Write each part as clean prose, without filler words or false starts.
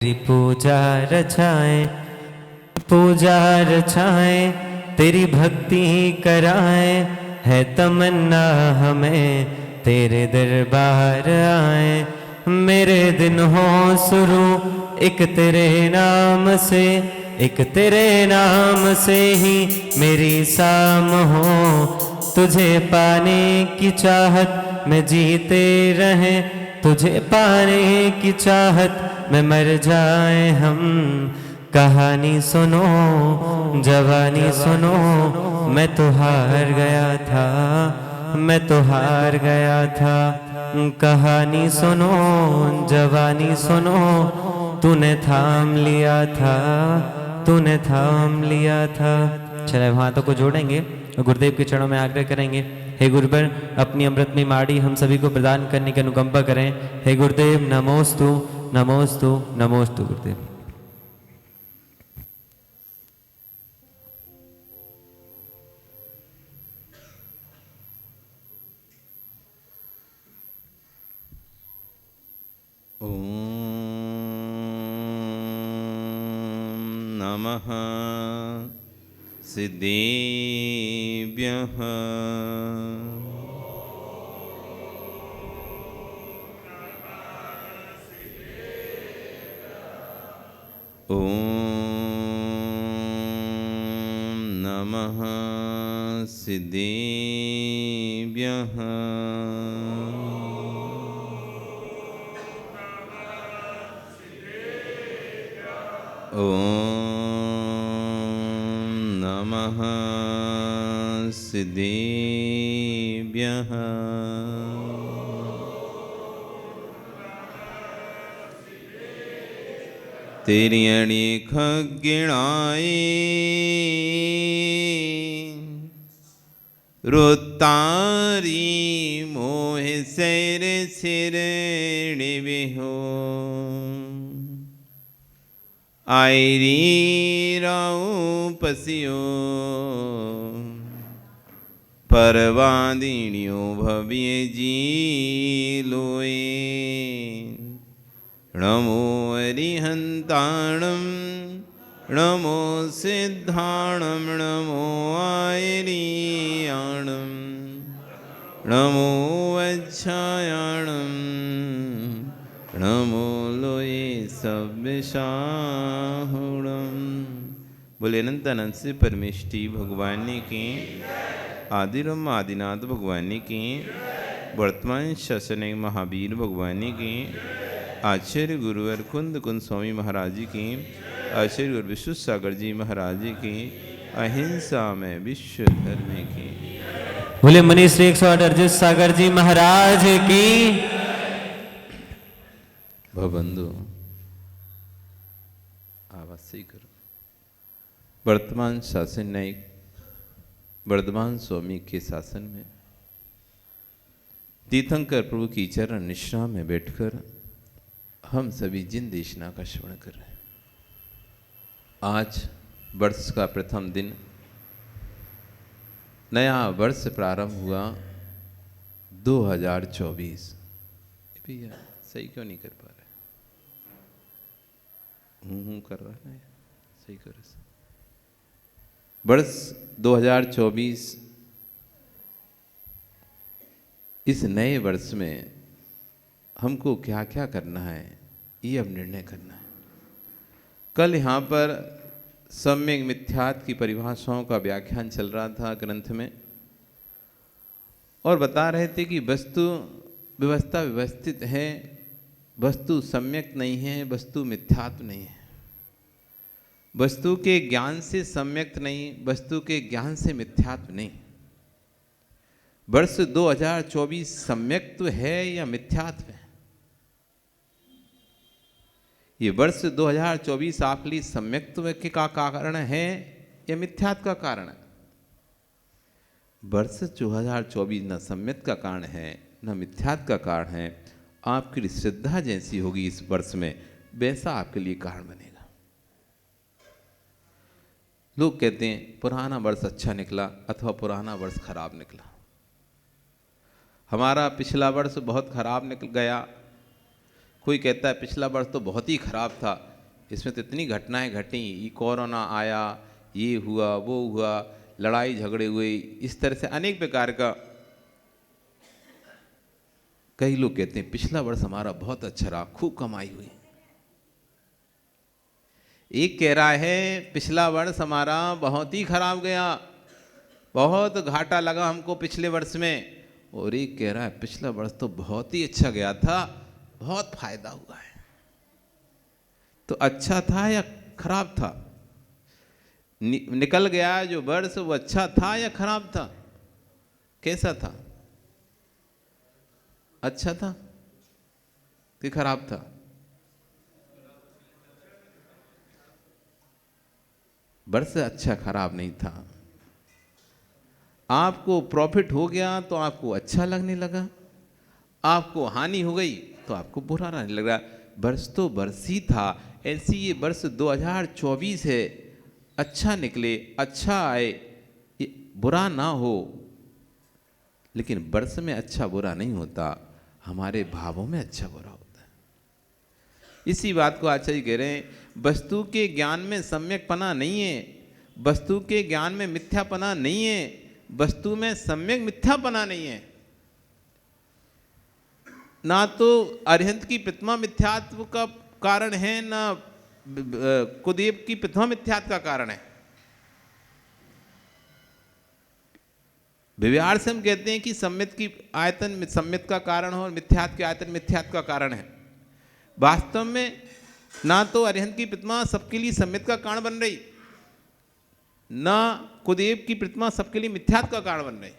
तेरी पूजा रचाएं, तेरी भक्ति कराएं, है तमन्ना हमें तेरे दरबार आए। मेरे दिन हो शुरू एक तेरे नाम से, एक तेरे नाम से ही मेरी शाम हो। तुझे पाने की चाहत में जीते रहें, तुझे पाने की चाहत में मर जाए हम। कहानी सुनो जवानी सुनो, मैं तो हार गया था, मैं तो हार गया था। कहानी सुनो जवानी सुनो, तूने थाम लिया था, तूने थाम लिया था। चले वहाँ तो को जोड़ेंगे, गुरुदेव के चरणों में आग्रह करेंगे, हे गुरुवर अपनी अमृतमयी माड़ी हम सभी को प्रदान करने की अनुकंपा करें। हे गुरुदेव नमोस्तु नमोस्तु नमोस्तु गुरुदेव। नमः सिद्धेभ्यः। ॐ नमः सिद्धेभ्यः। नमः सिद्धेभ्यः। तेरी अनेक गिणाए रोतारी मोह सैर सिर निबिहो। आयरी राऊ पसियो परवादिनियो भव्य जी लोए। नमो अरिहंताणम नमो सिद्धाणम नमो आयरियाणम नमो वज्रायाणम नमो लोये सव्यसाहुणम। बोले अनंत अनंत से परमेष्टि भगवान की, आदिरम आदिनाथ भगवान की, वर्तमान शासन महावीर भगवान की, आचार्य गुरुवर कुंद कुंद स्वामी महाराज की, आचार्य गुरु विश्व सागर जी महाराज की, अहिंसा में विश्व धर्म की। बोले मुनि श्री 108 अर्जुन सागर जी महाराज की। भवबंधु आवाज सही करो। वर्तमान शासन न्यायिक वर्धमान स्वामी के शासन में तीर्थंकर प्रभु की चरण निश्रा में बैठकर हम सभी जिन देशना का श्रवण कर रहे हैं। आज वर्ष का प्रथम दिन, नया वर्ष प्रारंभ हुआ 2024। भैया सही क्यों नहीं कर पा रहे? हूँ कर रहा है, सही करो। वर्ष 2024, इस नए वर्ष में हमको क्या क्या करना है, ये अब निर्णय करना है। कल यहाँ पर सम्यक मिथ्यात्व की परिभाषाओं का व्याख्यान चल रहा था ग्रंथ में, और बता रहे थे कि वस्तु व्यवस्था व्यवस्थित है, वस्तु सम्यक नहीं है, वस्तु मिथ्यात्व नहीं है। वस्तु के ज्ञान से सम्यक नहीं, वस्तु के ज्ञान से मिथ्यात्व नहीं। वर्ष 2024 सम्यक्त्व है या मिथ्यात्व है? ये वर्ष 2024 आपके लिए सम्यक्त्व के का कारण है या मिथ्यात्व का कारण है? वर्ष 2024 न सम्यक्त्व का कारण है न मिथ्यात्व का कारण है। आपकी श्रद्धा जैसी होगी इस वर्ष में, वैसा आपके लिए कारण बनेगा। लोग कहते हैं पुराना वर्ष अच्छा निकला अथवा पुराना वर्ष खराब निकला। हमारा पिछला वर्ष बहुत खराब निकल गया। कोई कहता है पिछला वर्ष तो बहुत ही खराब था, इसमें तो इतनी घटनाएं घटी, ये कोरोना आया, ये हुआ, वो हुआ, लड़ाई झगड़े हुए, इस तरह से अनेक प्रकार का। कई लोग कहते हैं पिछला वर्ष हमारा बहुत अच्छा रहा, खूब कमाई हुई। एक कह रहा है पिछला वर्ष हमारा बहुत ही खराब गया, बहुत घाटा लगा हमको पिछले वर्ष में। और एक कह रहा है पिछला वर्ष तो बहुत ही अच्छा गया था, बहुत फायदा हुआ है। तो अच्छा था या खराब था? निकल गया जो वर्ष वो अच्छा था या खराब था? कैसा था? अच्छा था कि खराब था? वर्ष अच्छा खराब नहीं था। आपको प्रॉफिट हो गया तो आपको अच्छा लगने लगा, आपको हानि हो गई तो आपको बुरा लगने लगा। वर्ष तो वर्ष ही था। ऐसी ये वर्ष 2024 है, अच्छा निकले, अच्छा आए, ये बुरा ना हो। लेकिन वर्ष में अच्छा बुरा नहीं होता, हमारे भावों में अच्छा बुरा होता है। इसी बात को आचार्य कह रहे हैं, वस्तु के ज्ञान में सम्यकपना नहीं है, वस्तु के ज्ञान में मिथ्यापना नहीं है, वस्तु में सम्यक मिथ्यापना नहीं है। ना तो अरिहंत की प्रतिमा मिथ्यात्व का कारण है, ना कुदेव की प्रतिमा मिथ्यात्व का कारण है। व्यवहार से हम कहते हैं कि सम्मित की आयतन सम्मित का कारण हो और मिथ्यात्व के आयतन मिथ्यात्व का कारण है। वास्तव में ना तो अरिहंत की प्रतिमा सबके लिए सम्मित का कारण बन रही, ना कुदेव की प्रतिमा सबके लिए मिथ्यात्व का कारण बन रही।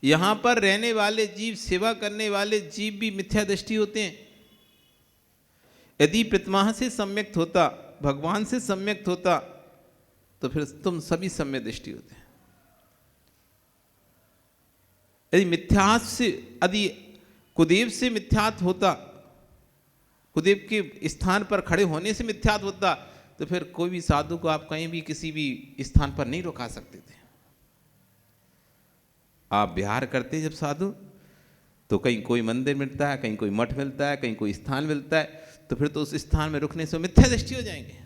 यहां पर रहने वाले जीव, सेवा करने वाले जीव भी मिथ्या दृष्टि होते हैं। यदि प्रतिमा से सम्यक्त होता, भगवान से सम्यक्त होता, तो फिर तुम सभी सम्य दृष्टि होते हैं। यदि मिथ्यात्व से, यदि कुदेव से मिथ्यात्व होता, कुदेव के स्थान पर खड़े होने से मिथ्यात्व होता, तो फिर कोई भी साधु को आप कहीं भी किसी भी स्थान पर नहीं रुका सकते थे। आप विहार करते जब साधु, तो कहीं कोई मंदिर मिलता है, कहीं कोई मठ मिलता है, कहीं कोई स्थान मिलता है, तो फिर तो उस स्थान में रुकने से मिथ्या दृष्टि हो जाएंगे।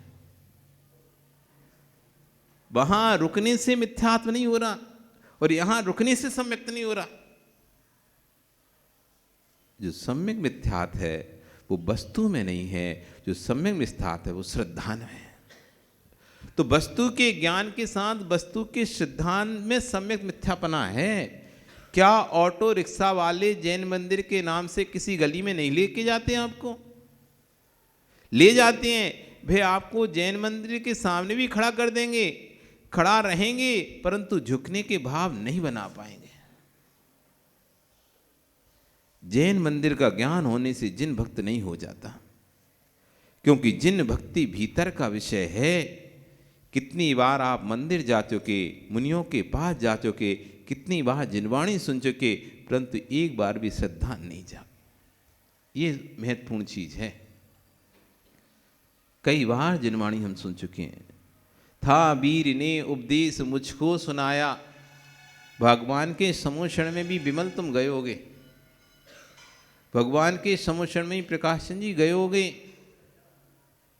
वहां रुकने से मिथ्यात्व नहीं हो रहा और यहां रुकने से सम्यक्त नहीं हो रहा। जो सम्यक मिथ्यात्व है वो वस्तु में नहीं है, जो सम्यक मिथ्यात्व है वो श्रद्धा में है। तो वस्तु के ज्ञान के साथ वस्तु के सिद्धांत में सम्यक मिथ्यापना है। क्या ऑटो रिक्शा वाले जैन मंदिर के नाम से किसी गली में नहीं लेके जाते हैं? आपको ले जाते हैं भाई, आपको जैन मंदिर के सामने भी खड़ा कर देंगे, खड़ा रहेंगे, परंतु झुकने के भाव नहीं बना पाएंगे। जैन मंदिर का ज्ञान होने से जिन भक्त नहीं हो जाता, क्योंकि जिन भक्ति भीतर का विषय है। कितनी बार आप मंदिर जा चुके, मुनियों के पास जा चुके, कितनी बार जिनवाणी सुन चुके, परंतु एक बार भी श्रद्धा नहीं जा। ये महत्वपूर्ण चीज है। कई बार जिनवाणी हम सुन चुके हैं। था वीर ने उपदेश मुझको सुनाया, भगवान के समोषण में भी विमल तुम गए होगे, भगवान के समोषण में ही प्रकाश चंद जी गए होगे,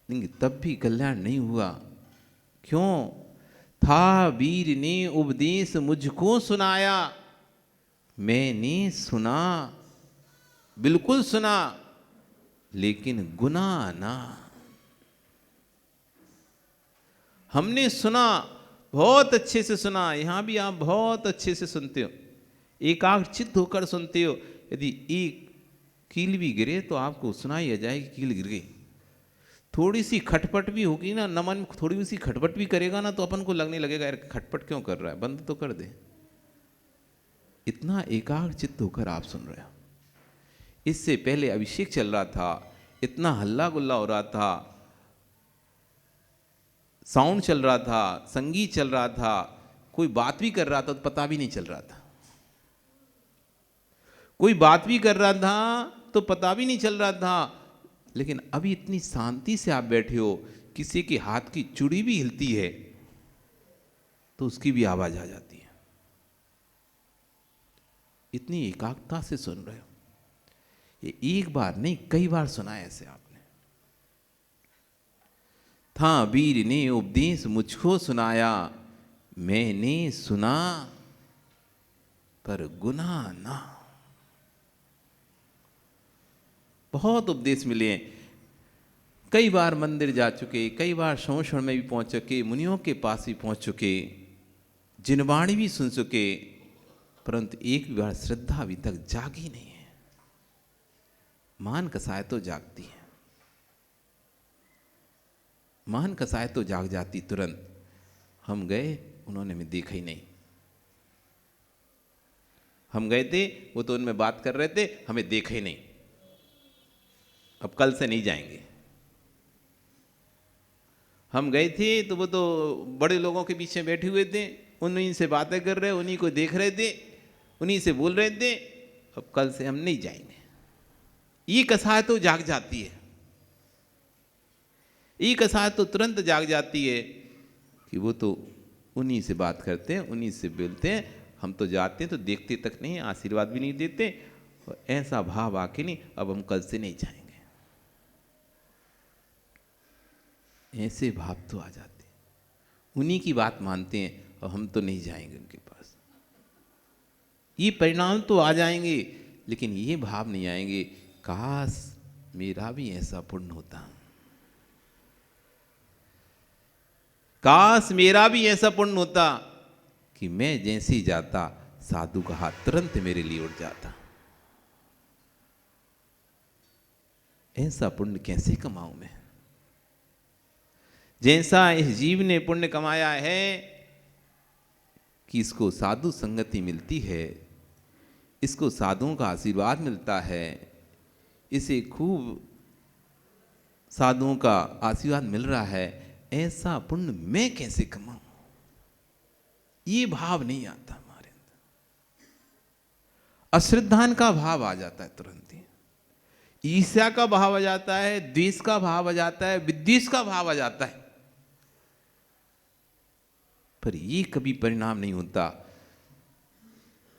लेकिन तब भी कल्याण नहीं हुआ। क्यों? था वीर ने उपदेश मुझको सुनाया, मैंने सुना, बिल्कुल सुना, लेकिन गुना ना। हमने सुना, बहुत अच्छे से सुना। यहां भी आप बहुत अच्छे से सुनते हो, एकाग्रचित्त होकर सुनते हो। यदि एक कील भी गिरे तो आपको सुनाई आ जाएगी कील गिर गई। थोड़ी सी खटपट भी होगी ना, नमन थोड़ी सी खटपट भी करेगा ना, तो अपन को लगने लगेगा यार खटपट क्यों कर रहा है, बंद तो कर दे। इतना एकाग्रचित्त होकर आप सुन रहे हो। इससे पहले अभिषेक चल रहा था, इतना हल्ला गुल्ला हो रहा था, साउंड चल रहा था, संगीत चल रहा था, कोई बात भी कर रहा था तो पता भी नहीं चल रहा था। कोई बात भी कर रहा था तो पता भी नहीं चल रहा था। लेकिन अभी इतनी शांति से आप बैठे हो, किसी के हाथ की चूड़ी भी हिलती है तो उसकी भी आवाज आ जाती है। इतनी एकाग्रता से सुन रहे हो। ये एक बार नहीं, कई बार सुना है ऐसे आपने। था वीर ने उपदेश मुझको सुनाया, मैंने सुना पर गुनाह ना। बहुत उपदेश मिले हैं, कई बार मंदिर जा चुके, कई बार संवत्सर में भी पहुंच चुके, मुनियों के पास भी पहुंच चुके, जिनवाणी भी सुन चुके, परंतु एक भी बार श्रद्धा अभी तक जागी नहीं है। मान कसाय तो जागती है, मान कसाय तो जाग जाती तुरंत। हम गए, उन्होंने हमें देखा ही नहीं। हम गए थे, वो तो उनमें बात कर रहे थे, हमें देखा ही नहीं। अब कल से नहीं जाएंगे। हम गए थे तो वो तो बड़े लोगों के पीछे बैठे हुए थे, उन्हीं से बातें कर रहे, उन्हीं को देख रहे थे, उन्हीं से बोल रहे थे। अब कल से हम नहीं जाएंगे। ये कसाय तो जाग जाती है, ये कसाय तो तुरंत जाग जाती है कि वो तो उन्हीं से बात करते हैं, उन्हीं से बोलते हैं। हम तो जाते हैं तो देखते तक नहीं, आशीर्वाद भी नहीं देते। और ऐसा भाव आके नहीं, अब हम कल से नहीं जाएंगे, ऐसे भाव तो आ जाते हैं। उन्हीं की बात मानते हैं और हम तो नहीं जाएंगे उनके पास। ये परिणाम तो आ जाएंगे, लेकिन ये भाव नहीं आएंगे, काश मेरा भी ऐसा पुण्य होता, काश मेरा भी ऐसा पुण्य होता कि मैं जैसे ही जाता, साधु का हाथ तुरंत मेरे लिए उठ जाता। ऐसा पुण्य कैसे कमाऊं मैं? जैसा इस जीव ने पुण्य कमाया है कि इसको साधु संगति मिलती है, इसको साधुओं का आशीर्वाद मिलता है, इसे खूब साधुओं का आशीर्वाद मिल रहा है, ऐसा पुण्य मैं कैसे कमाऊं? ये भाव नहीं आता हमारे अंदर। अश्रद्धान का भाव आ जाता है तुरंत ही, ईर्ष्या का भाव आ जाता है, द्वेष का भाव आ जाता है, विद्वेष का भाव आ जाता है। पर ये कभी परिणाम नहीं होता,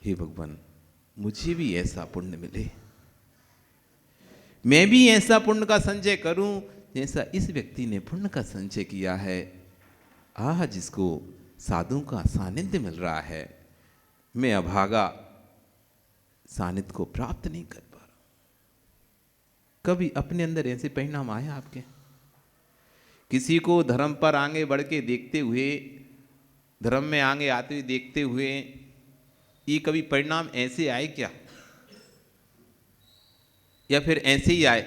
हे भगवान मुझे भी ऐसा पुण्य मिले, मैं भी ऐसा पुण्य का संचय करूं जैसा इस व्यक्ति ने पुण्य का संचय किया है। आज जिसको साधुओं का सानिध्य मिल रहा है, मैं अभागा सानिध्य को प्राप्त नहीं कर पा रहा। कभी अपने अंदर ऐसे परिणाम आए आपके? किसी को धर्म पर आगे बढ़ के देखते हुए, धर्म में आगे आते हुए देखते हुए, ये कभी परिणाम ऐसे आए क्या? या फिर ऐसे ही आए,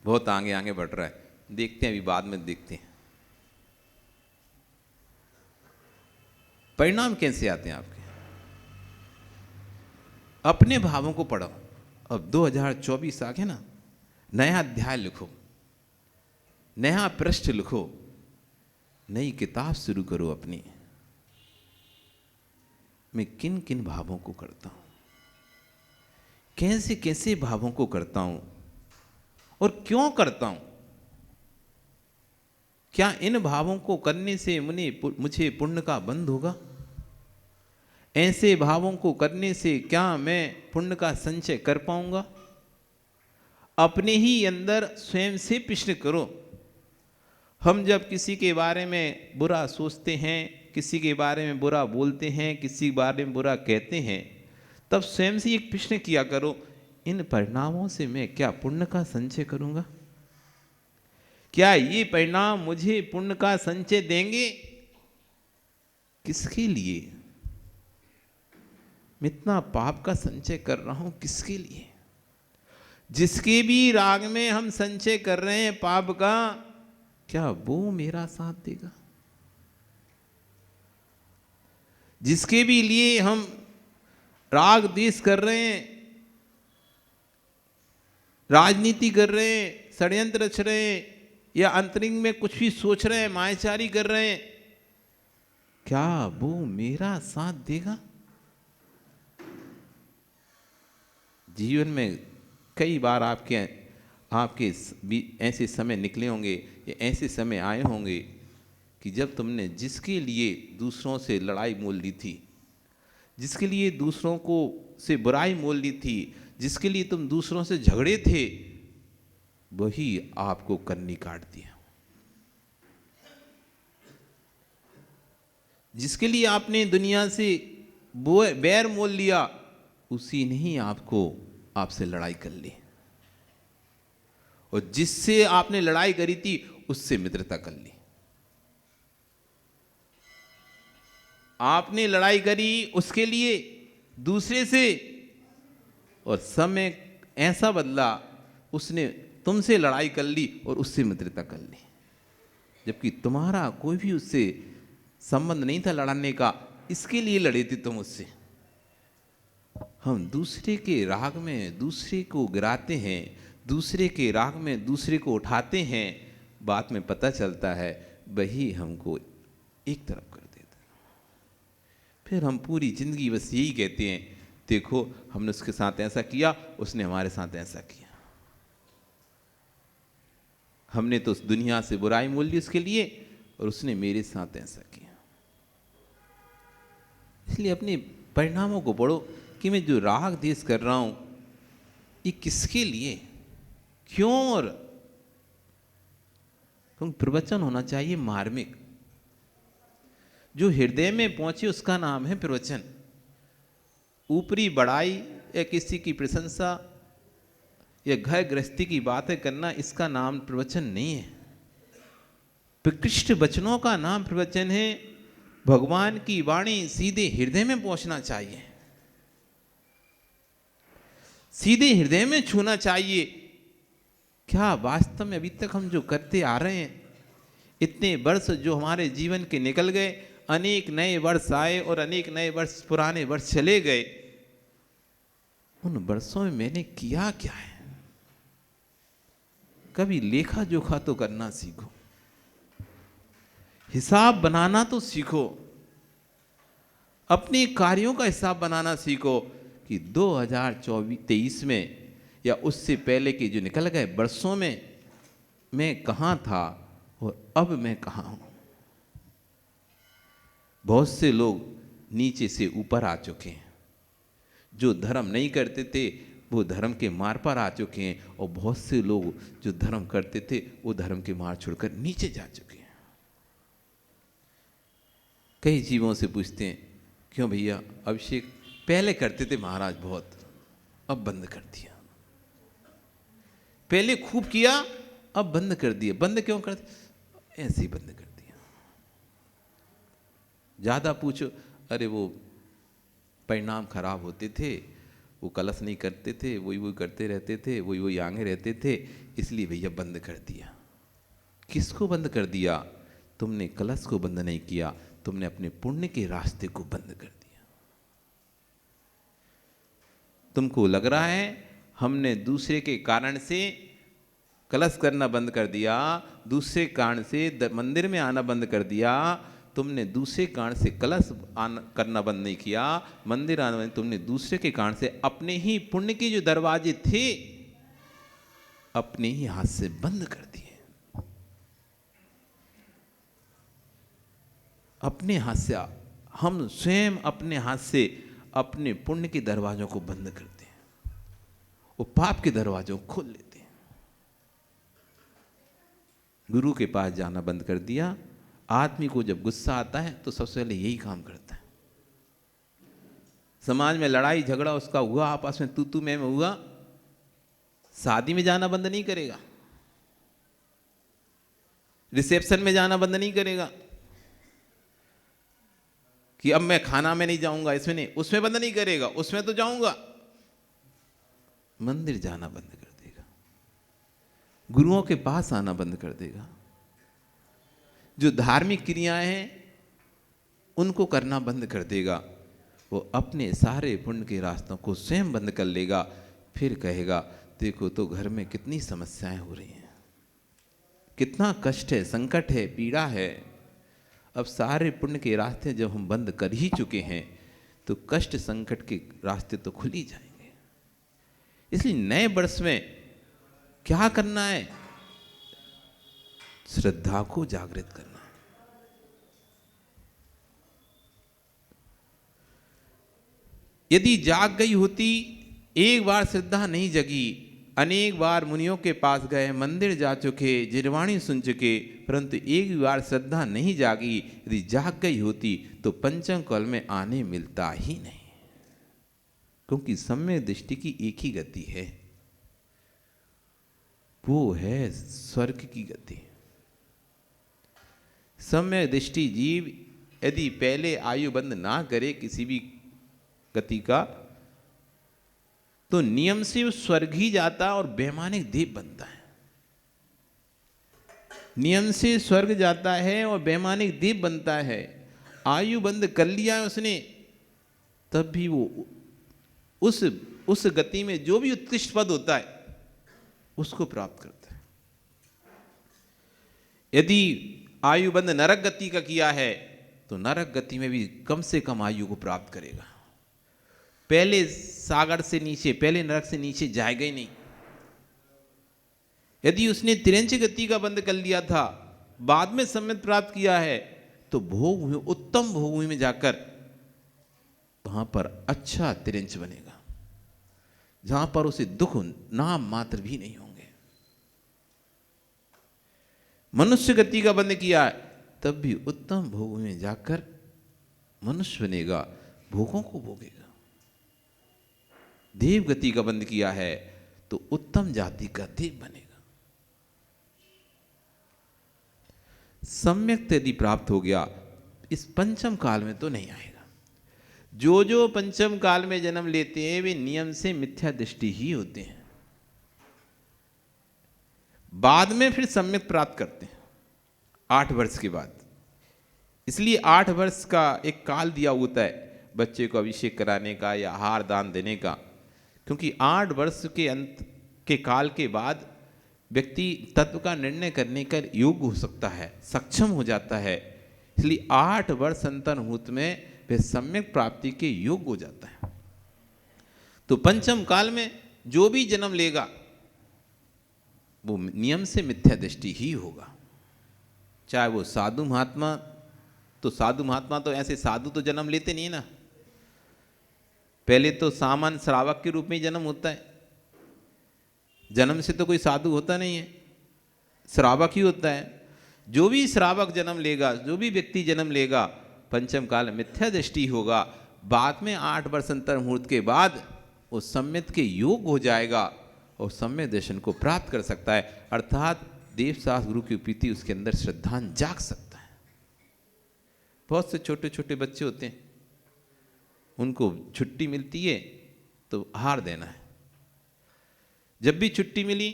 बहुत आगे आगे बढ़ रहा है, देखते हैं अभी बाद में देखते हैं। परिणाम कैसे आते हैं आपके? अपने भावों को पढ़ो। अब 2024 आ गया ना, नया अध्याय लिखो, नया पृष्ठ लिखो, नई किताब शुरू करो अपनी। मैं किन किन भावों को करता हूं, कैसे कैसे भावों को करता हूं और क्यों करता हूं? क्या इन भावों को करने से मुझे पुण्य का बंध होगा? ऐसे भावों को करने से क्या मैं पुण्य का संचय कर पाऊंगा? अपने ही अंदर स्वयं से प्रश्न करो। हम जब किसी के बारे में बुरा सोचते हैं, किसी के बारे में बुरा बोलते हैं, किसी के बारे में बुरा कहते हैं, तब स्वयं से एक प्रश्न किया करो, इन परिणामों से मैं क्या पुण्य का संचय करूंगा? क्या ये परिणाम मुझे पुण्य का संचय देंगे? किसके लिए मैं इतना पाप का संचय कर रहा हूं? किसके लिए? जिसके भी राग में हम संचय कर रहे हैं पाप का, क्या वो मेरा साथ देगा? जिसके भी लिए हम राग द्वेष कर रहे हैं, राजनीति कर रहे हैं, षड्यंत्र रच रहे हैं, या अंतरिंग में कुछ भी सोच रहे हैं, मायाचारी कर रहे हैं, क्या वो मेरा साथ देगा? जीवन में कई बार आपके ऐसे समय निकले होंगे, या ऐसे समय आए होंगे कि जब तुमने जिसके लिए दूसरों से लड़ाई मोल ली थी, जिसके लिए दूसरों को से बुराई मोल ली थी, जिसके लिए तुम दूसरों से झगड़े थे, वही आपको कन्नी काट दिया। जिसके लिए आपने दुनिया से बैर मोल लिया, उसी ने ही आपसे लड़ाई कर ली, और जिससे आपने लड़ाई करी थी उससे मित्रता कर ली। आपने लड़ाई करी उसके लिए दूसरे से, और समय ऐसा बदला उसने तुमसे लड़ाई कर ली और उससे मित्रता कर ली, जबकि तुम्हारा कोई भी उससे संबंध नहीं था लड़ने का, इसके लिए लड़े थे तुम उससे। हम दूसरे के राग में दूसरे को गिराते हैं, दूसरे के राग में दूसरे को उठाते हैं, बाद में पता चलता है वही हमको एक तरफ कर देता है। फिर हम पूरी जिंदगी बस यही कहते हैं, देखो हमने उसके साथ ऐसा किया, उसने हमारे साथ ऐसा किया, हमने तो उस दुनिया से बुराई मोल ली उसके लिए, और उसने मेरे साथ ऐसा किया। इसलिए अपने परिणामों को पढ़ो कि मैं जो राग देश कर रहा हूं ये किसके लिए, क्यों, और प्रवचन होना चाहिए मार्मिक, जो हृदय में पहुंचे उसका नाम है प्रवचन। ऊपरी बड़ाई या किसी की प्रशंसा या घर गृहस्थी की बातें करना, इसका नाम प्रवचन नहीं है। प्रकृष्ट वचनों का नाम प्रवचन है। भगवान की वाणी सीधे हृदय में पहुंचना चाहिए, सीधे हृदय में छूना चाहिए। क्या वास्तव में अभी तक हम जो करते आ रहे हैं, इतने वर्ष जो हमारे जीवन के निकल गए, अनेक नए वर्ष आए और अनेक नए वर्ष पुराने वर्ष चले गए, उन वर्षों में मैंने किया क्या है? कभी लेखा जोखा तो करना सीखो, हिसाब बनाना तो सीखो, अपने कार्यों का हिसाब बनाना सीखो कि 2023 में या उससे पहले के जो निकल गए वर्षों में मैं कहाँ था और अब मैं कहाँ हूँ। बहुत से लोग नीचे से ऊपर आ चुके हैं, जो धर्म नहीं करते थे वो धर्म के मार्ग पर आ चुके हैं, और बहुत से लोग जो धर्म करते थे वो धर्म के मार्ग छोड़कर नीचे जा चुके हैं। कई जीवों से पूछते हैं, क्यों भैया अभिषेक पहले करते थे महाराज बहुत, अब बंद कर दिया, पहले खूब किया अब बंद कर दिया। बंद क्यों कर दिया? ऐसे ही बंद कर दिया। ज्यादा पूछो, अरे वो परिणाम खराब होते थे, वो कलश नहीं करते थे, वही वही करते रहते थे, वही वही आगे रहते थे, इसलिए भैया बंद कर दिया। किसको बंद कर दिया? तुमने कलश को बंद नहीं किया, तुमने अपने पुण्य के रास्ते को बंद कर दिया। तुमको लग रहा है हमने दूसरे के कारण से कलश करना बंद कर दिया, दूसरे कारण से मंदिर में आना बंद कर दिया। तुमने दूसरे कारण से कलश करना बंद नहीं किया, मंदिर आना, तुमने दूसरे के कारण से अपने ही पुण्य के जो दरवाजे थे अपने ही हाथ से बंद कर दिए। अपने हाथ से हम स्वयं अपने हाथ से अपने पुण्य के दरवाजों को बंद करते हैं, वो पाप के दरवाजों को खोल लेते हैं। गुरु के पास जाना बंद कर दिया। आदमी को जब गुस्सा आता है तो सबसे पहले यही काम करता है। समाज में लड़ाई झगड़ा उसका हुआ, आपस में तू मैं हुआ, शादी में जाना बंद नहीं करेगा, रिसेप्शन में जाना बंद नहीं करेगा कि अब मैं खाना में नहीं जाऊंगा, इसमें नहीं, उसमें बंद नहीं करेगा, उसमें तो जाऊंगा। मंदिर जाना बंद कर देगा, गुरुओं के पास आना बंद कर देगा, जो धार्मिक क्रियाएं हैं उनको करना बंद कर देगा। वो अपने सारे पुण्य के रास्तों को स्वयं बंद कर लेगा। फिर कहेगा, देखो तो घर में कितनी समस्याएं हो रही हैं, कितना कष्ट है, संकट है, पीड़ा है। अब सारे पुण्य के रास्ते जब हम बंद कर ही चुके हैं तो कष्ट संकट के रास्ते तो खुल ही जाएंगे। इसलिए नए वर्ष में क्या करना है? श्रद्धा को जागृत करना है। यदि जाग गई होती, एक बार श्रद्धा नहीं जगी अनेक बार मुनियों के पास गए, मंदिर जा चुके, जिरवाणी सुन चुके, परंतु एक भी बार श्रद्धा नहीं जागी। यदि जाग गई होती तो पंचम काल में आने मिलता ही नहीं, क्योंकि सम्यक दृष्टि की एक ही गति है, वो है स्वर्ग की गति। सम्यक दृष्टि जीव यदि पहले आयु बंद ना करे किसी भी गति का, तो नियम से वो स्वर्ग ही जाता है और वैमानिक देव बनता है। नियम से स्वर्ग जाता है और वैमानिक देव बनता है। आयु बंद कर लिया है उसने, तब भी वो उस गति में जो भी उत्कृष्ट पद होता है उसको प्राप्त करता है। यदि आयु बंद नरक गति का किया है तो नरक गति में भी कम से कम आयु को प्राप्त करेगा। पहले सागर से नीचे, पहले नरक से नीचे जाएगा ही नहीं। यदि उसने तिरंच गति का बंद कर लिया था, बाद में सम्यक प्राप्त किया है, तो भोग में, उत्तम भोग में जाकर वहां पर अच्छा तिरंच बनेगा, जहां पर उसे दुख नाम मात्र भी नहीं होंगे। मनुष्य गति का बंद किया है, तब भी उत्तम भोग में जाकर मनुष्य बनेगा, भोगों को भोगेगा। देव गति का बंद किया है तो उत्तम जाति का देव बनेगा। सम्यक यदि प्राप्त हो गया, इस पंचम काल में तो नहीं आएगा। जो जो पंचम काल में जन्म लेते हैं वे नियम से मिथ्या दृष्टि ही होते हैं, बाद में फिर सम्यक प्राप्त करते हैं 8 वर्ष के बाद। इसलिए 8 वर्ष का एक काल दिया होता है बच्चे को अभिषेक कराने का या आहार दान देने का, क्योंकि 8 वर्ष के अंत के काल के बाद व्यक्ति तत्व का निर्णय करने का योग्य हो सकता है, सक्षम हो जाता है। इसलिए 8 वर्ष अंतर्मुहूर्त में वह सम्यक प्राप्ति के योग्य हो जाता है। तो पंचम काल में जो भी जन्म लेगा वो नियम से मिथ्या दृष्टि ही होगा, चाहे वो साधु महात्मा। तो साधु महात्मा तो ऐसे साधु तो जन्म लेते नहीं ना, पहले तो सामान्य श्रावक के रूप में ही जन्म होता है। जन्म से तो कोई साधु होता नहीं है, श्रावक ही होता है। जो भी श्रावक जन्म लेगा, जो भी व्यक्ति जन्म लेगा, पंचम काल मिथ्या दृष्टि होगा। बाद में 8 वर्ष अंतर मुहूर्त के बाद वो सम्यक के योग हो जाएगा और सम्यक दर्शन को प्राप्त कर सकता है, अर्थात देव शास्त्र गुरु की प्रीति उसके अंदर श्रद्धान जाग सकता है। बहुत से छोटे छोटे बच्चे होते हैं, उनको छुट्टी मिलती है तो आहार देना है। जब भी छुट्टी मिली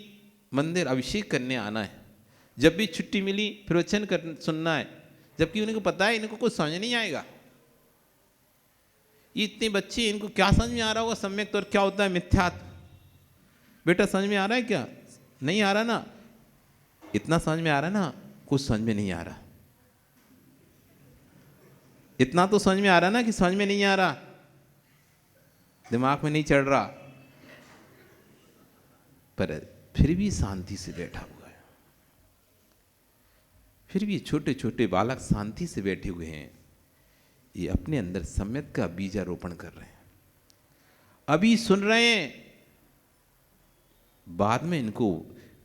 मंदिर अभिषेक करने आना है, जब भी छुट्टी मिली प्रवचन कर सुनना है, जबकि उनको पता है इनको कुछ समझ नहीं आएगा। ये इतने बच्चे, इनको क्या समझ में आ रहा होगा सम्यक तो और क्या होता है मिथ्यात्व? बेटा समझ में आ रहा है क्या? नहीं आ रहा ना? इतना समझ में आ रहा है ना? कुछ समझ में नहीं आ रहा। इतना तो समझ में आ रहा ना कि समझ में नहीं आ रहा, दिमाग में नहीं चढ़ रहा, पर फिर भी शांति से बैठा हुआ है। फिर भी छोटे छोटे बालक शांति से बैठे हुए हैं, ये अपने अंदर सम्यक का बीजारोपण कर रहे हैं। अभी सुन रहे हैं, बाद में इनको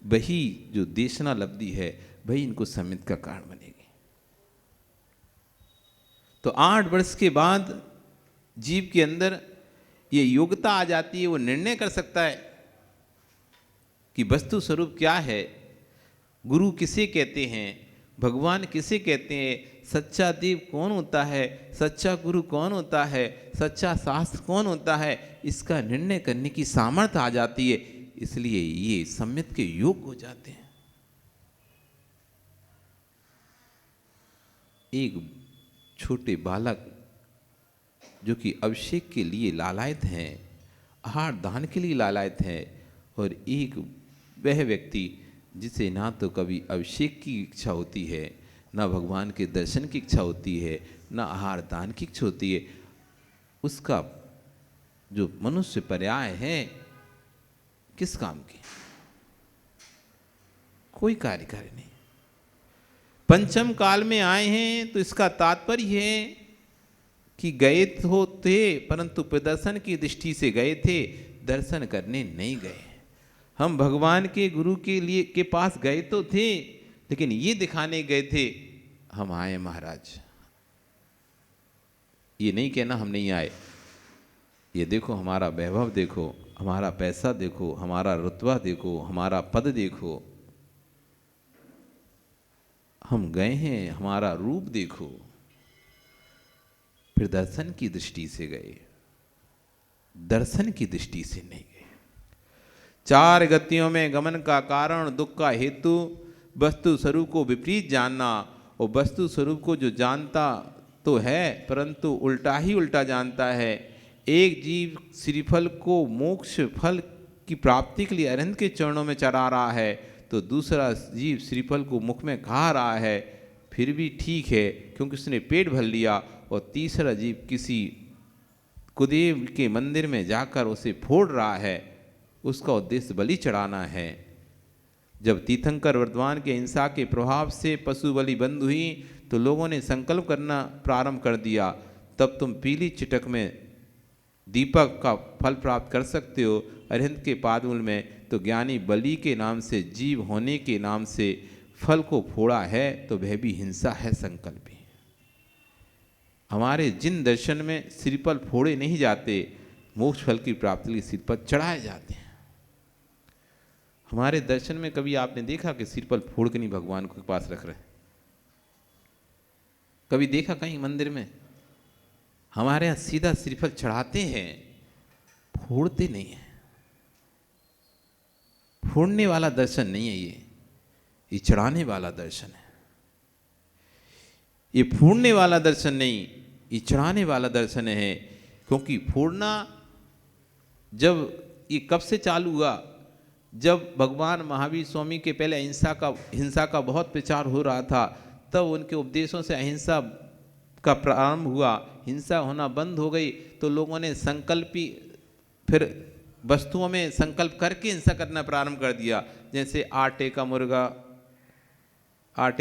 वही जो देशना लब्धि है वही इनको सम्यक का कारण बनेगी। तो 8 वर्ष के बाद जीव के अंदर ये योग्यता आ जाती है, वो निर्णय कर सकता है कि वस्तु स्वरूप क्या है, गुरु किसे कहते हैं, भगवान किसे कहते हैं, सच्चा देव कौन होता है, सच्चा गुरु कौन होता है, सच्चा शास्त्र कौन होता है, इसका निर्णय करने की सामर्थ्य आ जाती है। इसलिए ये सम्यक के योग हो जाते हैं। एक छोटे बालक जो कि अभिषेक के लिए लालायत हैं, आहार दान के लिए लालायत हैं, और एक वह व्यक्ति जिसे ना तो कभी अभिषेक की इच्छा होती है, ना भगवान के दर्शन की इच्छा होती है, ना आहार दान की इच्छा होती है, उसका जो मनुष्य पर्याय है किस काम की? कोई कार्यकारी नहीं। पंचम काल में आए हैं तो इसका तात्पर्य है कि गए तो थे, परंतु प्रदर्शन की दृष्टि से गए थे, दर्शन करने नहीं गए। हम भगवान के गुरु के पास गए तो थे, लेकिन ये दिखाने गए थे हम आए महाराज। ये नहीं कहना हम नहीं आए, ये देखो हमारा वैभव देखो, हमारा पैसा देखो, हमारा रुतबा देखो, हमारा पद देखो, हम गए हैं, हमारा रूप देखो। फिर दर्शन की दृष्टि से गए, दर्शन की दृष्टि से नहीं गए। चार गतियों में गमन का कारण, दुख का हेतु, वस्तु स्वरूप को विपरीत जानना। और वस्तु स्वरूप को जो जानता तो है, परंतु उल्टा ही उल्टा जानता है। एक जीव श्रीफल को मोक्ष फल की प्राप्ति के लिए अरहंत के चरणों में चढ़ा रहा है, तो दूसरा जीव श्रीफल को मुख में खा रहा है, फिर भी ठीक है क्योंकि उसने पेट भर लिया। और तीसरा जीव किसी कुदेव के मंदिर में जाकर उसे फोड़ रहा है, उसका उद्देश्य बलि चढ़ाना है। जब तीर्थंकर वर्धमान के हिंसा के प्रभाव से पशु बलि बंद हुई तो लोगों ने संकल्प करना प्रारंभ कर दिया, तब तुम पीली चिटक में दीपक का फल प्राप्त कर सकते हो अरहंत के पादमूल में। तो ज्ञानी बलि के नाम से, जीव होने के नाम से फल को फोड़ा है, तो वह भी हिंसा है, संकल्प ही। हमारे जिन दर्शन में श्रीफल फोड़े नहीं जाते, मोक्ष फल की प्राप्ति के लिए श्रीफल चढ़ाए जाते हैं। हमारे दर्शन में कभी आपने देखा कि श्रीफल फोड़ के नहीं भगवान के पास रख रहे हैं? कभी देखा कहीं मंदिर में? हमारे यहाँ सीधा श्रीफल चढ़ाते हैं, फोड़ते नहीं है। फोड़ने वाला दर्शन नहीं है ये चढ़ाने वाला दर्शन है। ये फोड़ने वाला दर्शन नहीं, ये चढ़ाने वाला दर्शन है। क्योंकि फोड़ना जब ये कब से चालू हुआ? जब भगवान महावीर स्वामी के पहले हिंसा का बहुत प्रचार हो रहा था, तब उनके उपदेशों से अहिंसा का प्रारंभ हुआ। हिंसा होना बंद हो गई तो लोगों ने संकल्पी फिर वस्तुओं में संकल्प करके हिंसा करना प्रारंभ कर दिया। जैसे आटे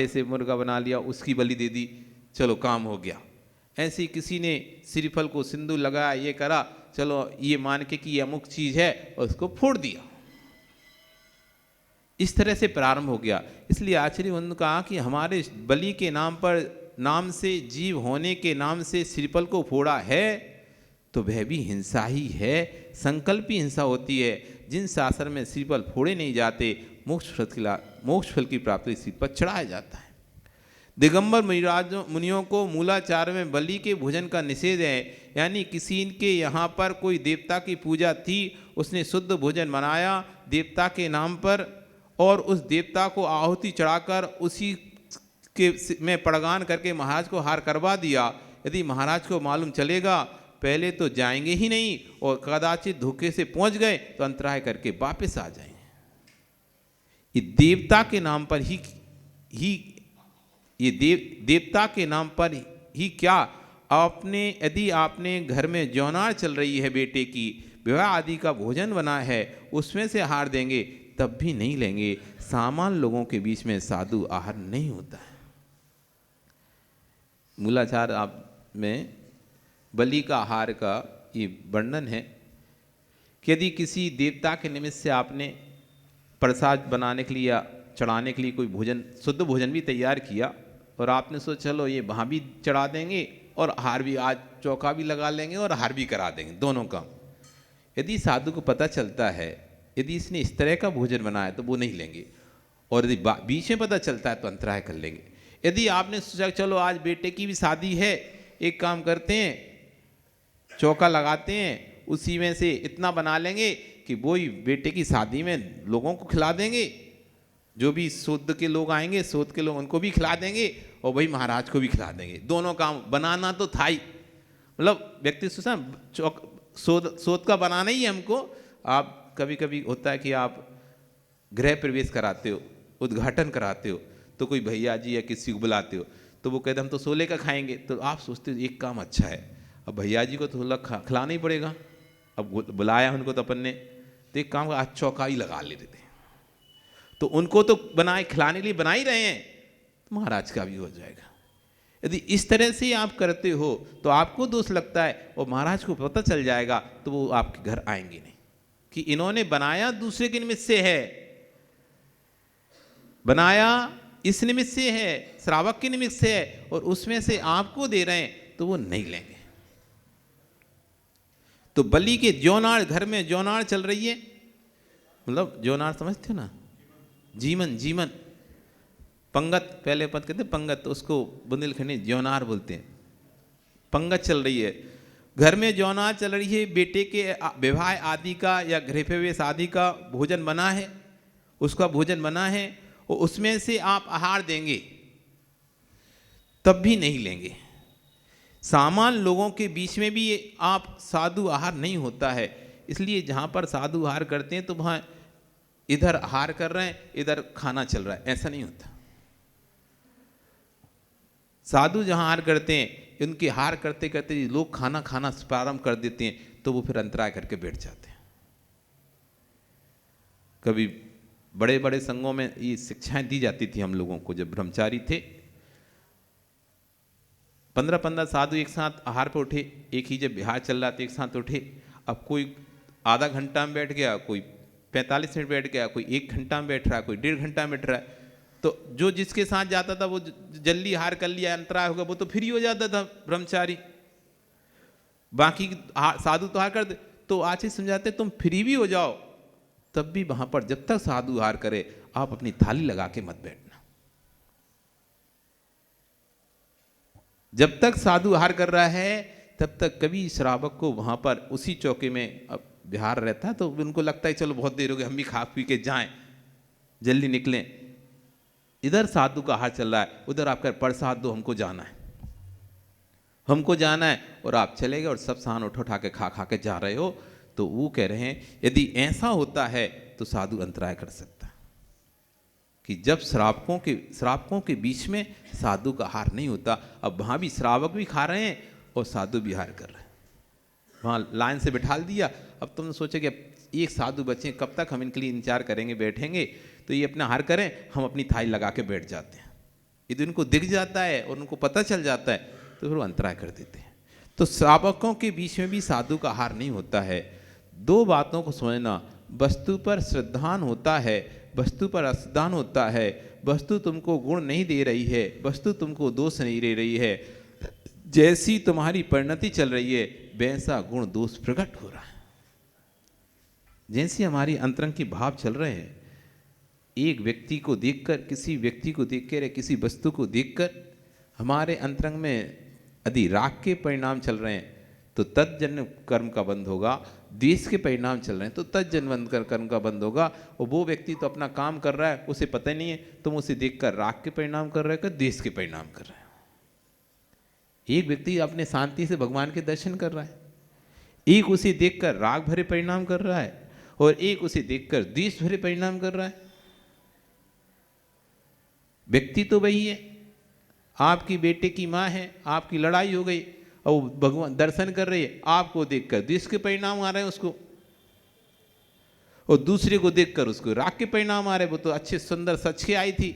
से मुर्गा बना लिया, उसकी बलि दे दी, चलो काम हो गया। ऐसे किसी ने श्रीफल को सिंदूर लगाया, ये करा, चलो ये मान के कि ये अमुक चीज़ है, और उसको फोड़ दिया। इस तरह से प्रारंभ हो गया। इसलिए आचार्य ने कहा कि हमारे बलि के नाम से, जीव होने के नाम से श्रीफल को फोड़ा है, तो वह भी हिंसा ही है, संकल्पी हिंसा होती है। जिन शास्त्र में श्रीफल फोड़े नहीं जाते, मोक्ष फल की प्राप्ति श्रीफल चढ़ाया जाता है। दिगंबर मुनियों को मूलाचार में बलि के भोजन का निषेध है। यानी किसी के यहाँ पर कोई देवता की पूजा थी, उसने शुद्ध भोजन बनाया देवता के नाम पर, और उस देवता को आहुति चढ़ाकर उसी के में पड़गान करके महाराज को हार करवा दिया। यदि महाराज को मालूम चलेगा, पहले तो जाएंगे ही नहीं, और कदाचित धोखे से पहुंच गए तो अंतराय करके वापस आ जाएंगे। ये देवता के नाम पर ही ये देवता के नाम पर ही क्या, यदि आपने घर में जौनार चल रही है, बेटे की विवाह आदि का भोजन बना है, उसमें से आहार देंगे तब भी नहीं लेंगे। सामान्य लोगों के बीच में साधु आहार नहीं होता है। मूलाचार आप में बलि का आहार का ये वर्णन है कि यदि किसी देवता के निमित्त से आपने प्रसाद बनाने के लिए या चढ़ाने के लिए कोई भोजन, शुद्ध भोजन भी तैयार किया, और आपने सोचा चलो ये वहाँ भी चढ़ा देंगे और आहार भी, आज चौका भी लगा लेंगे और आहार भी करा देंगे, दोनों काम। यदि साधु को पता चलता है यदि इसने इस तरह का भोजन बनाया तो वो नहीं लेंगे, और यदि बीच में पता चलता है तो अंतराय कर लेंगे। यदि आपने सोचा चलो आज बेटे की भी शादी है, एक काम करते हैं, चौका लगाते हैं, उसी में से इतना बना लेंगे कि वो ही बेटे की शादी में लोगों को खिला देंगे, जो भी सूद के लोग आएंगे, सूद के लोग उनको भी खिला देंगे, और वही महाराज को भी खिला देंगे। दोनों काम बनाना तो था ही, मतलब व्यक्ति सोचा सूद का बनाना ही है हमको। आप कभी कभी होता है कि आप गृह प्रवेश कराते हो, उद्घाटन कराते हो, तो कोई भैया जी या किसी को बुलाते हो, तो वो कहते हम तो 16 का खाएंगे, तो आप सोचते हो एक काम अच्छा है, अब भैया जी को तो 16 खिलाना ही पड़ेगा, अब बुलाया उनको तो अपन ने, तो एक काम आज चौका ही लगा लेते थे, तो उनको तो बनाए खिलाने के लिए बना ही रहे हैं, तो महाराज का भी हो जाएगा। यदि इस तरह से आप करते हो तो आपको दोष लगता है, और महाराज को पता चल जाएगा तो वो आपके घर आएंगे नहीं। कि इन्होंने बनाया दूसरे के निमित्त से है, बनाया इस निमित्त से है, श्रावक के निमित्त से है, और उसमें से आपको दे रहे हैं तो वो नहीं लेंगे। तो बलि के ज्योनाड़, घर में ज्योनाड़ चल रही है, मतलब ज्योनाड़ समझते हो ना, जीवन, जीवन, पंगत, पहले पद कहते पंगत, तो उसको बुंदेलखंडी ज्योनार बोलते हैं। पंगत चल रही है, घर में ज्योनार चल रही है, बेटे के विवाह आदि का या गृह प्रवेश आदि का भोजन बना है, उसका भोजन बना है, और उसमें से आप आहार देंगे तब भी नहीं लेंगे। सामान्य लोगों के बीच में भी ये आप साधु आहार नहीं होता है, इसलिए जहाँ पर साधु आहार करते हैं तो वहाँ इधर आहार कर रहे हैं, इधर खाना चल रहा है, ऐसा नहीं होता। साधु जहाँ आहार करते हैं, उनके आहार करते करते लोग खाना खाना प्रारंभ कर देते हैं, तो वो फिर अंतराय करके बैठ जाते हैं। कभी बड़े बड़े संघों में ये शिक्षाएं दी जाती थी हम लोगों को, जब ब्रह्मचारी थे, 15-15 साधु एक साथ आहार पर उठे, एक ही जब बिहार चल रहा था एक साथ उठे। अब कोई आधा घंटा में बैठ गया, कोई 45 मिनट बैठ गया, कोई 1 घंटा में बैठ रहा है, कोई 1.5 घंटा में बैठ रहा है। तो जो जिसके साथ जाता था वो जल्दी हार कर लिया, अंतराय होगा, वो तो फ्री हो जाता था ब्रह्मचारी। बाकी साधु तो हार कर दे, तो आज ही समझाते तुम फ्री भी हो जाओ, तब भी वहां पर जब तक साधु हार करे आप अपनी थाली लगा के मत बैठना। जब तक साधु हार कर रहा है तब तक कभी श्रावक को वहां पर उसी चौके में, अब बिहार रहता है तो उनको लगता है चलो बहुत देर हो गई, हम भी खा पी के जाएं, जल्दी निकलें। इधर साधु का हार चल रहा है, उधर आप कर प्रसाद दो, हमको जाना है, हमको जाना है, और आप चले गए और सब सामान उठा के खा के जा रहे हो। तो वो कह रहे हैं यदि ऐसा होता है तो साधु अंतराय कर सकता है, कि जब श्रावकों के बीच में साधु का हार नहीं होता। अब वहाँ भी श्रावक भी खा रहे हैं और साधु भी हार कर रहे हैं, वहाँ लाइन से बिठा दिया। अब तुम सोचे कि एक साधु बचे, कब तक हम इनके लिए इंतजार करेंगे, बैठेंगे, तो ये अपना हार करें, हम अपनी थाली लगा के बैठ जाते हैं। यदि उनको दिख जाता है और उनको पता चल जाता है तो फिर वो अंतराय कर देते हैं। तो श्रावकों के बीच में भी साधु का हार नहीं होता है। 2 बातों को समझना, वस्तु पर श्रद्धान होता है, वस्तु पर अश्रद्धान होता है। वस्तु तुमको गुण नहीं दे रही है, वस्तु तुमको दोष नहीं दे रही है। जैसी तुम्हारी परिणति चल रही है वैसा गुण दोष प्रकट हो रहा है। जैसी हमारी अंतरंग की भाव चल रहे हैं, एक व्यक्ति को देखकर, किसी व्यक्ति को देखकर, किसी वस्तु को देखकर हमारे अंतरंग में यदि राग के परिणाम चल रहे हैं तो तत्जन्य कर्म का बंध होगा, द्वेष के परिणाम चल रहे हैं तो तत्जन्य कर्म का बंध होगा। और वो व्यक्ति तो अपना काम कर रहा है, उसे पता नहीं है, तुम उसे देखकर राग के परिणाम कर रहे हो कि द्वेष के परिणाम कर रहे हो। एक व्यक्ति अपने शांति से भगवान के दर्शन कर रहा है, एक उसे देखकर राग भरे परिणाम कर रहा है, और एक उसे देखकर द्वेष भरे परिणाम कर रहा है। व्यक्ति तो वही है, आपकी बेटे की माँ है, आपकी लड़ाई हो गई और भगवान दर्शन कर रही है, आपको देखकर द्वेष के परिणाम आ रहे हैं उसको, और दूसरे को देखकर उसको राग के परिणाम आ रहे हैं। वो तो अच्छे सुंदर सच के आई थी,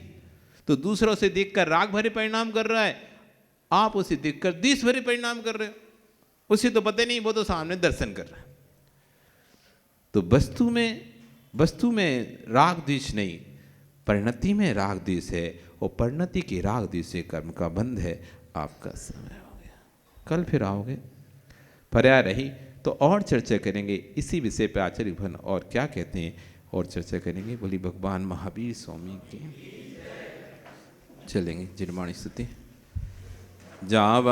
तो दूसरों से देखकर राग भरे परिणाम कर रहा है, आप उसे देखकर द्वेष भरे परिणाम कर रहे हो। उसे तो पता नहीं, वो तो सामने दर्शन कर रहा है। तो वस्तु में राग द्वेष नहीं, परिणति में राग द्वेष है, और परिणति के राग द्वेष से कर्म का बंध है। आपका समय हो गया, कल फिर आओगे, पर्याय रही तो और चर्चा करेंगे इसी विषय पे। आचार्य भन और क्या कहते हैं और चर्चा करेंगे। बोली भगवान महावीर स्वामी की। चलेंगे जिनवाणी स्तुति। जावा